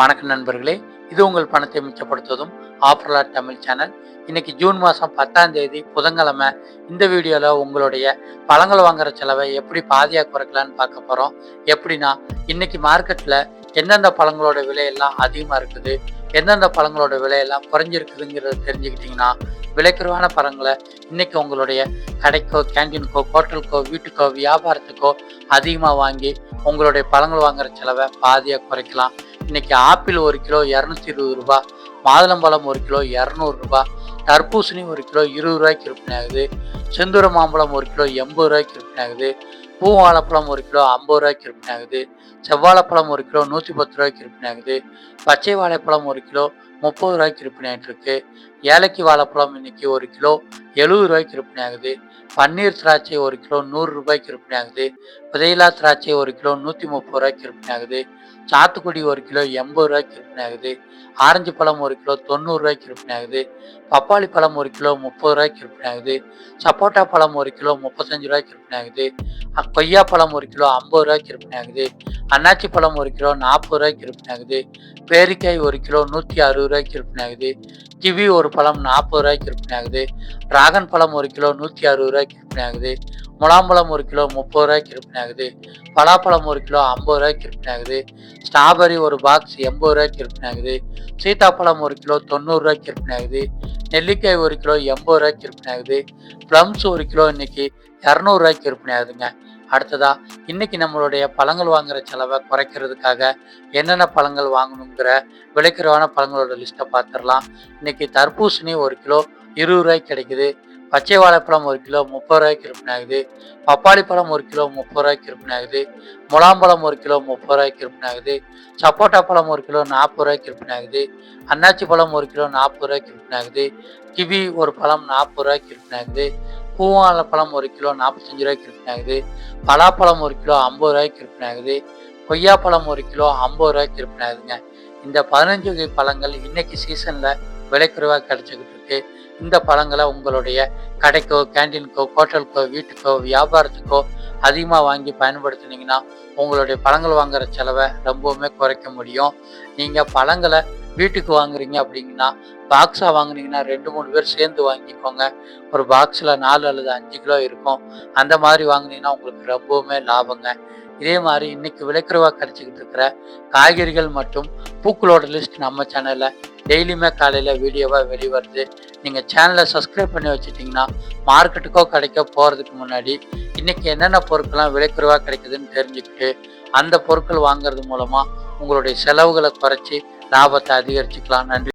வணக்கம் நண்பர்களே, இது உங்கள் பணத்தை மிச்சப்படுத்துவதும் ஆஃபர்லாட் தமிழ் சேனல். இன்னைக்கு ஜூன் மாதம் 10ஆம் தேதி புதன்கிழமை. இந்த வீடியோவில் உங்களுடைய பழங்கள் வாங்குற செலவை எப்படி பாதியாக குறைக்கலான்னு பார்க்க போகிறோம். எப்படின்னா, இன்னைக்கு மார்க்கெட்டில் எந்தெந்த பழங்களோட விலையெல்லாம் அதிகமாக இருக்குது, எந்தெந்த பழங்களோட விலையெல்லாம் குறைஞ்சிருக்குதுங்கிறத தெரிஞ்சுக்கிட்டிங்கன்னா, விலைக்குறைவான பழங்களை இன்னைக்கு உங்களுடைய கடைக்கோ, கேண்டீனுக்கோ, ஹோட்டலுக்கோ, வீட்டுக்கோ, வியாபாரத்துக்கோ அதிகமாக வாங்கி உங்களுடைய பழங்கள் வாங்குற செலவை பாதியாக குறைக்கலாம். இன்னைக்கு ஆப்பிள் 1 கிலோ 220 ரூபா, மாதுளம்பழம் 1 கிலோ 200 ரூபா, தர்பூசணி 1 கிலோ 20 ரூபாய்க்கு விற்பனை ஆகுது. செந்தூர மாம்பழம் 1 கிலோ 80 ரூபாய்க்கு விற்பனை ஆகுது. பூவாழைப்பழம் 1 கிலோ 50 ரூபாய்க்கு விற்பனை ஆகுது. செவ்வாழைப்பழம் 1 கிலோ 110 ரூபாய்க்கு விற்பனை ஆகுது. பச்சை வாழைப்பழம் 1 கிலோ 30 ரூபாய்க்கு விற்பனை ஆகிட்டு இருக்கு. ஏலக்கி வாழைப்பழம் இன்னைக்கு 1 கிலோ 70 ரூபாய்க்கு விற்பனை ஆகுது. பன்னீர் திராட்சை 1 கிலோ 100 ரூபாய்க்கு விற்பனை ஆகுது. புதையிலா திராட்சை 1 கிலோ 130 ரூபாய்க்கு விற்பனை ஆகுது. சாத்துக்குடி 1 கிலோ 80 ரூபாய்க்கு விற்பனை ஆகுது. ஆரஞ்சு பழம் 1 கிலோ 90 ரூபாய்க்கு விற்பனை ஆகுது. பப்பாளி பழம் 1 கிலோ 30 ரூபாய்க்கு விற்பனை ஆகுது. சப்போட்டா பழம் 1 கிலோ 35 ரூபாய்க்கு விற்பனை ஆகுது. கொய்யா பழம் 1 கிலோ 50 ரூபாய்க்கு விற்பனை ஆகுது. அன்னாச்சி பழம் 1 கிலோ 40 ரூபாய்க்கு விற்பனை ஆகுது. பேரிக்காய் 1 கிலோ 160 ரூபாய்க்கு விற்பனை ஆகுது. கிவி ஒரு பழம் 40 ரூபாய்க்கு விற்பனை ஆகுது. டிராகன் பழம் 1 கிலோ 160 ரூபாய்க்கு விற்பனை ஆகுது. முலாம்பழம் 1 கிலோ 30 ரூபாய்க்கு விற்பனை ஆகுது. பலாப்பழம் 1 கிலோ 50 ரூபாய்க்கு விற்பனை ஆகுது. ஸ்ட்ராபெரி ஒரு பாக்ஸ் 80 ரூபாய்க்கு விற்பனை ஆகுது. சீத்தாப்பழம் 1 கிலோ 90 ரூபாய்க்கு விற்பனை ஆகுது. நெல்லிக்காய் 1 கிலோ 80 ரூபாய்க்கு விற்பனை ஆகுது. ப்ளம்ஸ் 1 கிலோ இன்னைக்கு 200 ரூபாய்க்கு விற்பனை ஆகுதுங்க. அடுத்ததா, இன்னைக்கு நம்மளுடைய பழங்கள் வாங்குற செலவை குறைக்கிறதுக்காக என்னென்ன பழங்கள் வாங்கணுங்கிற விலைக்குறைவான பழங்களோட லிஸ்ட்டை பார்த்துடலாம். இன்னைக்கு தர்பூசணி 1 கிலோ 20 ரூபாய்க்கு கிடைக்குது. பச்சை வாழைப்பழம் 1 கிலோ 30 ரூபாய்க்கு விற்பனை ஆகுது. பப்பாளி பழம் 1 கிலோ 30 ரூபாய்க்கு விற்பனை ஆகுது. முலாம்பழம் 1 கிலோ 30 ரூபாய்க்கு விற்பனை ஆகுது. சப்போட்டா பழம் 1 கிலோ 40 ரூபாய்க்கு விற்பனை ஆகுது. அன்னாச்சி பழம் 1 கிலோ 40 ரூபாய்க்கு விற்பனை ஆகுது. கிவி ஒரு பழம் 40 ரூபாய்க்கு விற்பனை ஆகுது. பூவாழைப்பழம் 1 கிலோ 45 ரூபாய்க்கு விற்பனை ஆகுது. பலாப்பழம் 1 கிலோ 50 ரூபாய்க்கு விற்பனை ஆகுது. கொய்யாப்பழம் 1 கிலோ 50 ரூபாய்க்கு விற்பனை ஆகுதுங்க. இந்த 15 வகை பழங்கள் இன்னைக்கு சீசனில் விலைக்குறைவாக கிடைச்சிக்கிட்டு இருக்கு. இந்த பழங்களை உங்களுடைய கடைக்கோ, கேண்டீனுக்கோ, ஹோட்டலுக்கோ, வீட்டுக்கோ, வியாபாரத்துக்கோ அதிகமாக வாங்கி பயன்படுத்தினீங்கன்னா உங்களுடைய பழங்கள் வாங்குற செலவை ரொம்பவுமே குறைக்க முடியும். நீங்கள் பழங்களை வீட்டுக்கு வாங்குறீங்க அப்படிங்கன்னா பாக்ஸாக வாங்குனீங்கன்னா 2-3 பேர் சேர்ந்து வாங்கிக்கோங்க. ஒரு பாக்ஸில் 4 அல்லது 5 கிலோ இருக்கும். அந்த மாதிரி வாங்கினீங்கன்னா உங்களுக்கு ரொம்பவுமே லாபங்க. இதே மாதிரி இன்னைக்கு விலைக்குறைவாக கிடைச்சிக்கிட்டு இருக்கிற காய்கறிகள் மற்றும் பூக்களோட லிஸ்ட் நம்ம சேனலில் டெய்லியுமே காலையில் வீடியோவாக வெளிவருது. நீங்கள் சேனலை சப்ஸ்கிரைப் பண்ணி வச்சுட்டிங்கன்னா மார்க்கெட்டுக்கோ கடைக்கோ போகிறதுக்கு முன்னாடி இன்னைக்கு என்னென்ன பொருட்கள்லாம் விலைக்குறைவாக கிடைக்குதுன்னு தெரிஞ்சுக்கிட்டு அந்த பொருட்கள் வாங்குறது மூலமாக உங்களுடைய செலவுகளை குறைச்சி லாபத்தை அதிகரிச்சுக்கலாம். நன்றி.